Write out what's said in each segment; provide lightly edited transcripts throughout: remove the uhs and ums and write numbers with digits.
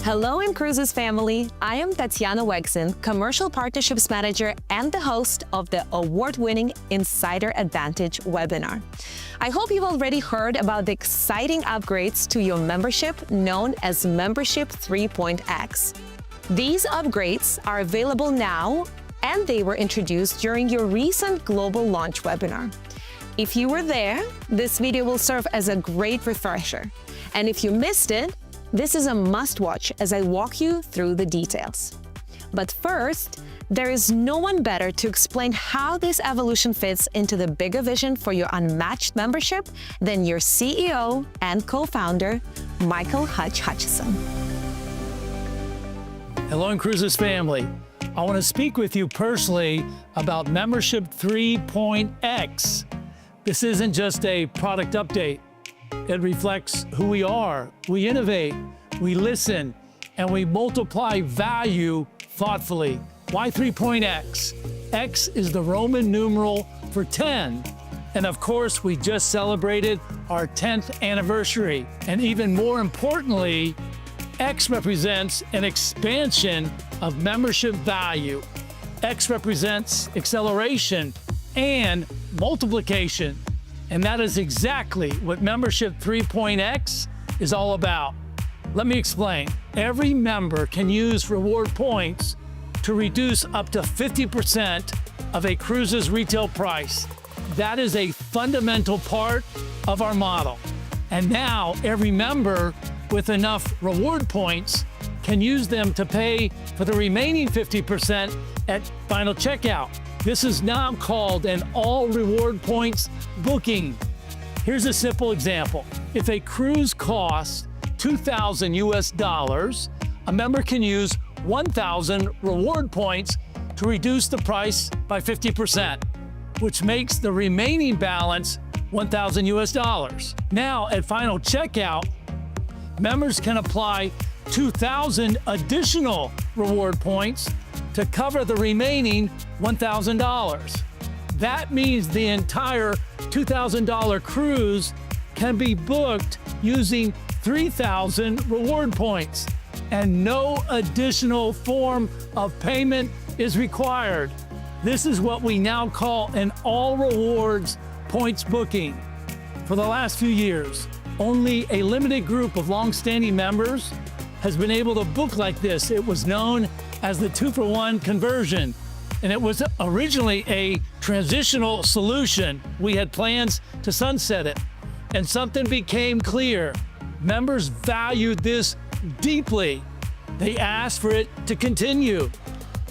Hello, inCruises family. I am Tatiana Wegson, Commercial Partnerships Manager and the host of the award-winning Insider Advantage webinar. I hope you've already heard about the exciting upgrades to your membership known as Membership 3.x. These upgrades are available now, and they were introduced during your recent global launch webinar. If you were there, this video will serve as a great refresher. And if you missed it, this is a must-watch as I walk you through the details. But first, there is no one better to explain how this evolution fits into the bigger vision for your unmatched membership than your CEO and co-founder, Michael Hutchison. Hello, inCruises family. I want to speak with you personally about Membership 3.x. This isn't just a product update. It reflects who we are. We innovate, we listen, and we multiply value thoughtfully. Why 3.x? X is the Roman numeral for 10. And of course, we just celebrated our 10th anniversary. And even more importantly, X represents an expansion of membership value. X represents acceleration and multiplication. And that is exactly what Membership 3.x is all about. Let me explain. Every member can use reward points to reduce up to 50% of a cruise's retail price. That is a fundamental part of our model. And now every member with enough reward points can use them to pay for the remaining 50% at final checkout. This is now called an all reward points booking. Here's a simple example. If a cruise costs $2,000 US, a member can use 1,000 reward points to reduce the price by 50%, which makes the remaining balance $1,000 US. Now at final checkout, members can apply 2,000 additional reward points to cover the remaining $1,000. That means the entire $2,000 cruise can be booked using 3,000 reward points, and no additional form of payment is required. This is what we now call an all rewards points booking. For the last few years, only a limited group of long-standing members has been able to book like this. It was known as the 2-for-1 conversion, and it was originally a transitional solution. We had plans to sunset it, and something became clear. Members valued this deeply. They asked for it to continue.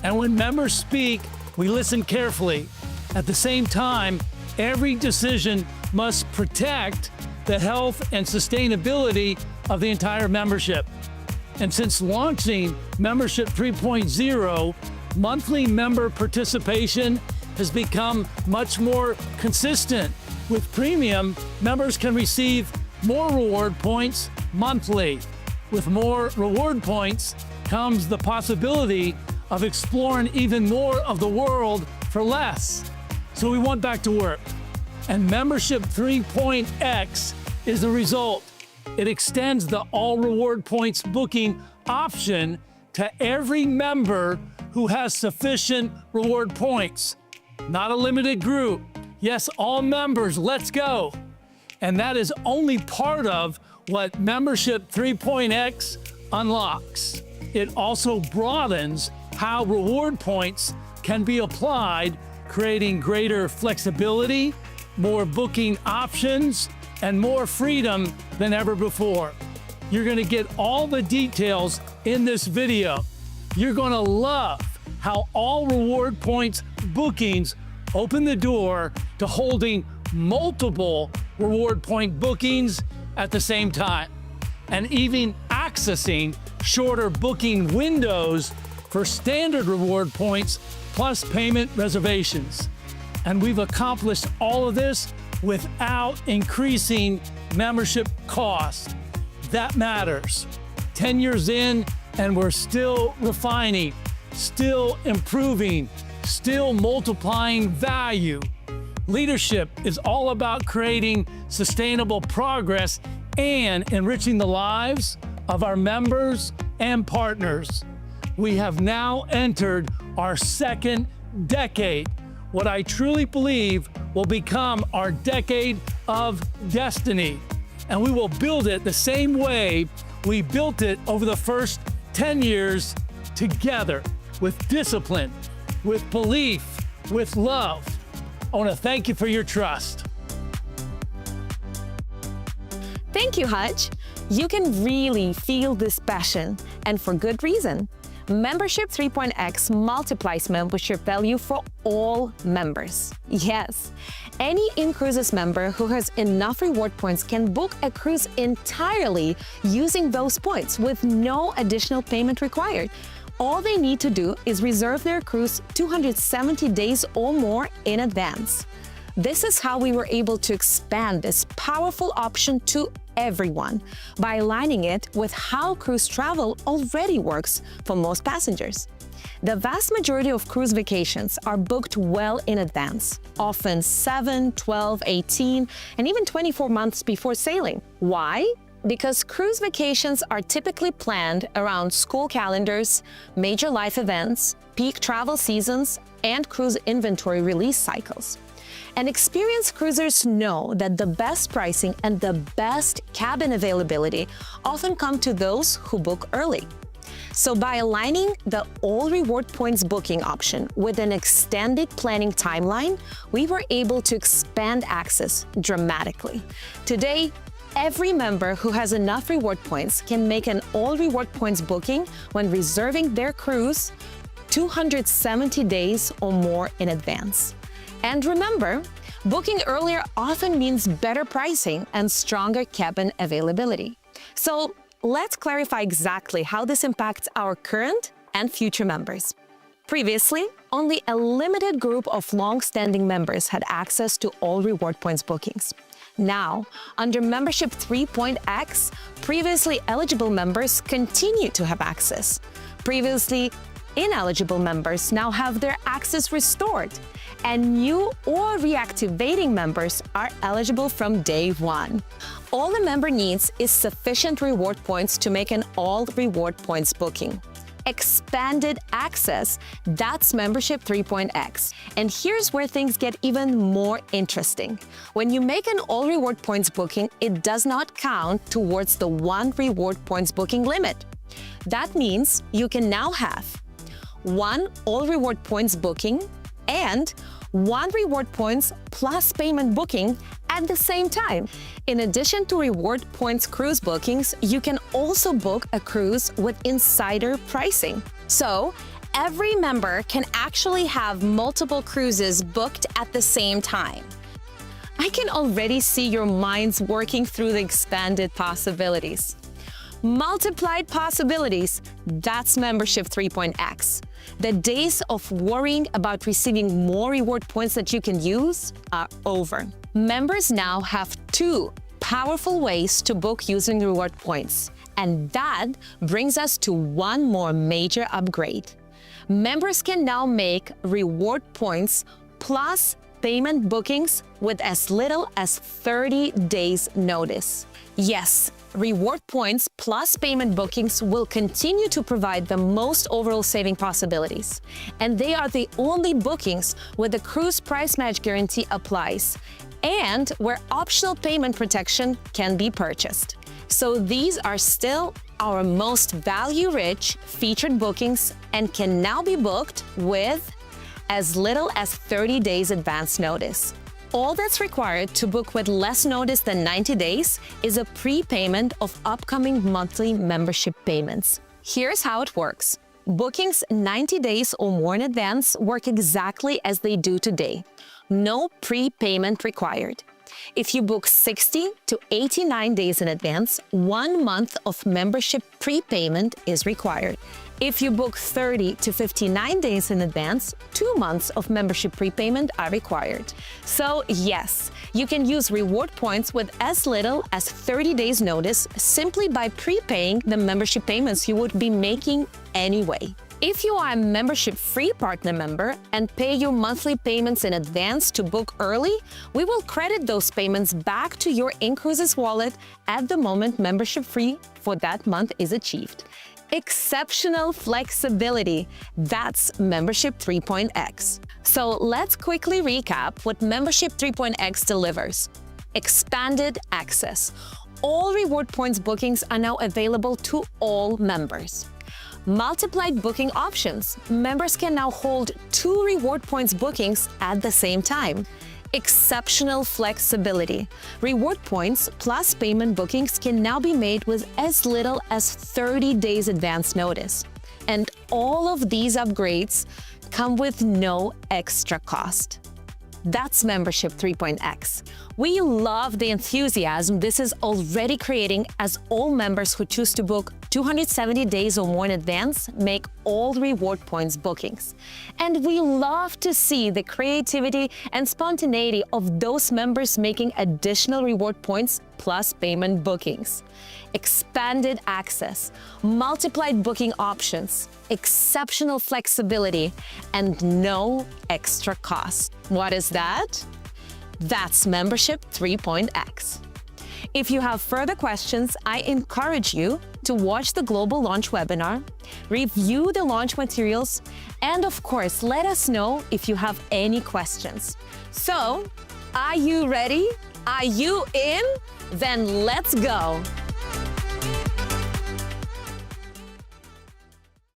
And when members speak, we listen carefully. At the same time, every decision must protect the health and sustainability of the entire membership. And since launching Membership 3.0, monthly member participation has become much more consistent. With Premium, members can receive more reward points monthly. With more reward points comes the possibility of exploring even more of the world for less. So we went back to work. And Membership 3.x is the result. It extends the all reward points booking option to every member who has sufficient reward points. Not a limited group. Yes, all members, let's go. And that is only part of what Membership 3.x unlocks. It also broadens how reward points can be applied, creating greater flexibility, more booking options, and more freedom than ever before. You're gonna get all the details in this video. You're gonna love how all reward points bookings open the door to holding multiple reward point bookings at the same time, and even accessing shorter booking windows for standard reward points plus payment reservations. And we've accomplished all of this without increasing membership cost. That matters. 10 years in, and we're still refining, still improving, still multiplying value. Leadership is all about creating sustainable progress and enriching the lives of our members and partners. We have now entered our second decade, what I truly believe will become our decade of destiny. And we will build it the same way we built it over the first 10 years together, with discipline, with belief, with love. I want to thank you for your trust. Thank you, Hutch. You can really feel this passion, and for good reason. Membership 3.x multiplies membership value for all members. Yes, any inCruises member who has enough reward points can book a cruise entirely using those points with no additional payment required. All they need to do is reserve their cruise 270 days or more in advance. This is how we were able to expand this powerful option to everyone by aligning it with how cruise travel already works for most passengers. The vast majority of cruise vacations are booked well in advance, often 7, 12, 18, and even 24 months before sailing. Why? Because cruise vacations are typically planned around school calendars, major life events, peak travel seasons, and cruise inventory release cycles. And experienced cruisers know that the best pricing and the best cabin availability often come to those who book early. So by aligning the all reward points booking option with an extended planning timeline, we were able to expand access dramatically. Today, every member who has enough reward points can make an all reward points booking when reserving their cruise 270 days or more in advance. And remember, booking earlier often means better pricing and stronger cabin availability. So let's clarify exactly how this impacts our current and future members. Previously, only a limited group of long-standing members had access to all reward points bookings. Now, under Membership 3.x, previously eligible members continue to have access. Previously ineligible members now have their access restored, and new or reactivating members are eligible from day one. All a member needs is sufficient reward points to make an all reward points booking. Expanded access, that's Membership 3.x. And here's where things get even more interesting. When you make an all reward points booking, it does not count towards the 1 reward points booking limit. That means you can now have 1 all reward points booking and 1 reward points plus payment booking at the same time. In addition to reward points cruise bookings, you can also book a cruise with insider pricing. So every member can actually have multiple cruises booked at the same time. I can already see your minds working through the expanded possibilities. Multiplied possibilities, that's Membership 3.x. The days of worrying about receiving more reward points that you can use are over. Members now have 2 powerful ways to book using reward points. And that brings us to one more major upgrade. Members can now make reward points plus payment bookings with as little as 30 days notice. Yes, reward points plus payment bookings will continue to provide the most overall saving possibilities. And they are the only bookings where the cruise price match guarantee applies and where optional payment protection can be purchased. So these are still our most value-rich featured bookings and can now be booked with as little as 30 days advance notice. All that's required to book with less notice than 90 days is a prepayment of upcoming monthly membership payments. Here's how it works. Bookings 90 days or more in advance work exactly as they do today. No prepayment required. If you book 60 to 89 days in advance, 1 month of membership prepayment is required. If you book 30 to 59 days in advance, 2 months of membership prepayment are required. So yes, you can use reward points with as little as 30 days notice simply by prepaying the membership payments you would be making anyway. If you are a membership-free partner member and pay your monthly payments in advance to book early, we will credit those payments back to your inCruises wallet at the moment membership-free for that month is achieved. Exceptional flexibility. That's Membership 3.x. So let's quickly recap what Membership 3.x delivers. Expanded access. All reward points bookings are now available to all members. Multiplied booking options. Members can now hold 2 reward points bookings at the same time. Exceptional flexibility. Reward points plus payment bookings can now be made with as little as 30 days advance notice. And all of these upgrades come with no extra cost. That's Membership 3.x. We love the enthusiasm this is already creating as all members who choose to book 270 days or more in advance make all reward points bookings. And we love to see the creativity and spontaneity of those members making additional reward points plus payment bookings. Expanded access, multiplied booking options, exceptional flexibility, and no extra cost. What is that? That's Membership 3.x. If you have further questions, I encourage you to watch the Global Launch webinar, review the launch materials, and of course, let us know if you have any questions. So, are you ready? Are you in? Then let's go!